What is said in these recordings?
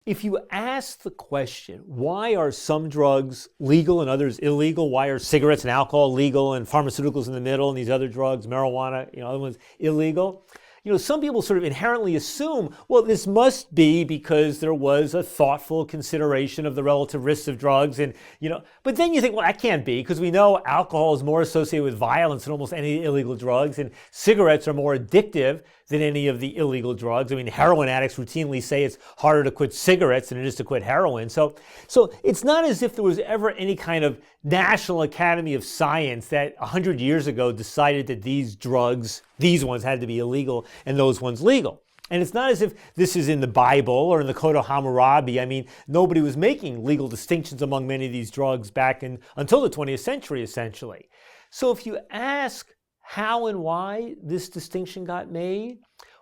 if you ask the question, why are some drugs legal and others illegal? Why are cigarettes and alcohol legal and pharmaceuticals in the middle and these other drugs, marijuana, other ones illegal? Some people sort of inherently assume, well, this must be because there was a thoughtful consideration of the relative risks of drugs. And, but then you think, well, that can't be, because we know alcohol is more associated with violence than almost any illegal drugs, and cigarettes are more addictive than any of the illegal drugs. I mean, heroin addicts routinely say it's harder to quit cigarettes than it is to quit heroin. So it's not as if there was ever any kind of National Academy of Science that 100 years ago decided that these drugs, these ones had to be illegal and those ones legal. And it's not as if this is in the Bible or in the Code of Hammurabi. I mean, nobody was making legal distinctions among many of these drugs until the 20th century, essentially. So if you ask how and why this distinction got made,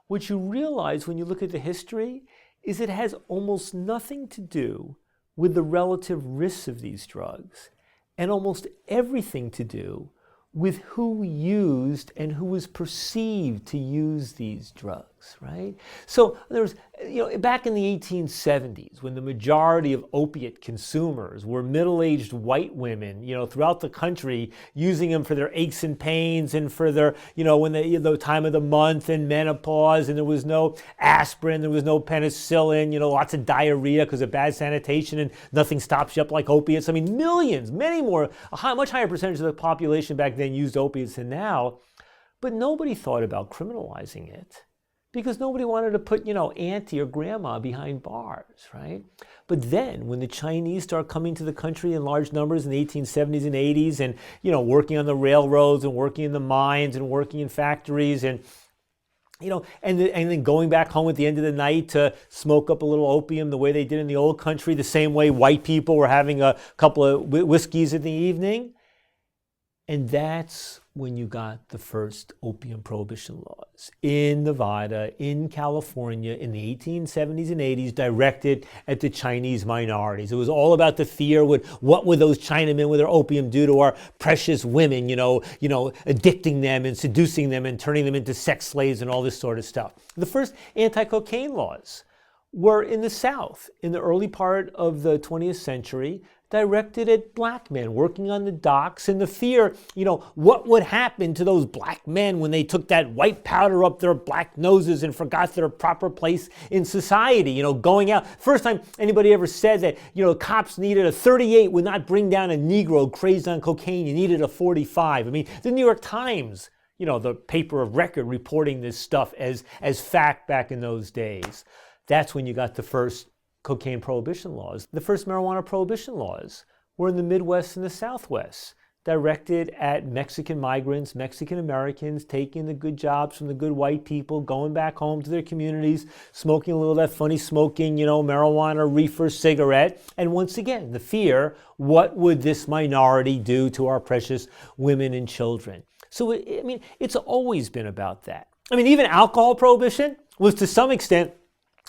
what you realize when you look at the history is it has almost nothing to do with the relative risks of these drugs, and almost everything to do with who used and who was perceived to use these drugs, right? So there was, back in the 1870s, when the majority of opiate consumers were middle-aged white women, throughout the country, using them for their aches and pains and for their, when the time of the month and menopause, and there was no aspirin, there was no penicillin, lots of diarrhea because of bad sanitation, and nothing stops you up like opiates. I mean, millions, many more, much higher percentage of the population back then used opiates than now, but nobody thought about criminalizing it because nobody wanted to put, auntie or grandma behind bars, right? But then when the Chinese start coming to the country in large numbers in the 1870s and 80s and, working on the railroads and working in the mines and working in factories and and then going back home at the end of the night to smoke up a little opium the way they did in the old country, the same way white people were having a couple of whiskeys in the evening. And that's when you got the first opium prohibition laws in Nevada, in California, in the 1870s and 80s, directed at the Chinese minorities. It was all about the fear, what would those Chinamen with their opium do to our precious women, addicting them and seducing them and turning them into sex slaves and all this sort of stuff. The first anti-cocaine laws were in the South in the early part of the 20th century, directed at black men working on the docks, and the fear, what would happen to those black men when they took that white powder up their black noses and forgot their proper place in society, going out. First time anybody ever said that, cops needed a 38 would not bring down a Negro crazed on cocaine, you needed a 45. I mean, the New York Times, the paper of record reporting this stuff as fact back in those days. That's when you got the first cocaine prohibition laws. The first marijuana prohibition laws were in the Midwest and the Southwest, directed at Mexican migrants, Mexican Americans, taking the good jobs from the good white people, going back home to their communities, smoking a little of that funny smoking, marijuana, reefer, cigarette. And once again, the fear, what would this minority do to our precious women and children? So, it's always been about that. Even alcohol prohibition was to some extent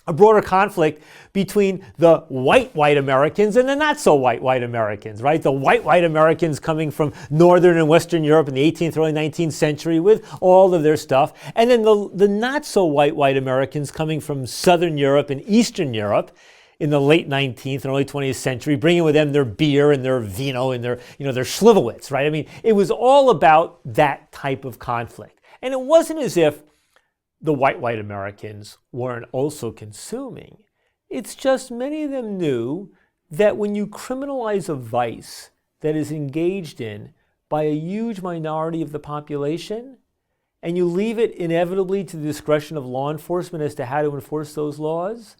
a broader conflict between the white Americans and the not-so-white Americans, right? The white Americans coming from Northern and Western Europe in the 18th, early 19th century with all of their stuff, and then the not-so-white Americans coming from Southern Europe and Eastern Europe in the late 19th and early 20th century, bringing with them their beer and their vino and their Schlivowitz, right? It was all about that type of conflict. And it wasn't as if the white Americans weren't also consuming. It's just many of them knew that when you criminalize a vice that is engaged in by a huge minority of the population, and you leave it inevitably to the discretion of law enforcement as to how to enforce those laws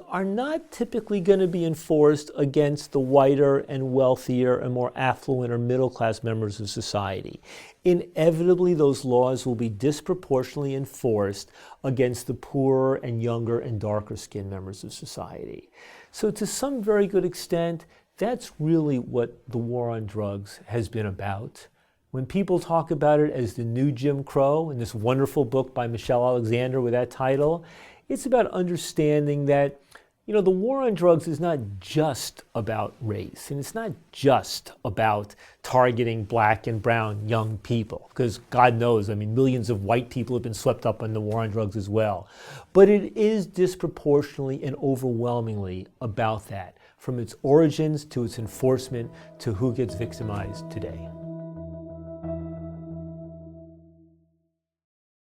are not typically going to be enforced against the whiter and wealthier and more affluent or middle-class members of society. Inevitably, those laws will be disproportionately enforced against the poorer and younger and darker-skinned members of society. So to some very good extent, that's really what the war on drugs has been about. When people talk about it as the new Jim Crow, in this wonderful book by Michelle Alexander with that title, it's about understanding that The war on drugs is not just about race, and it's not just about targeting black and brown young people, because God knows, millions of white people have been swept up in the war on drugs as well. But it is disproportionately and overwhelmingly about that, from its origins to its enforcement to who gets victimized today.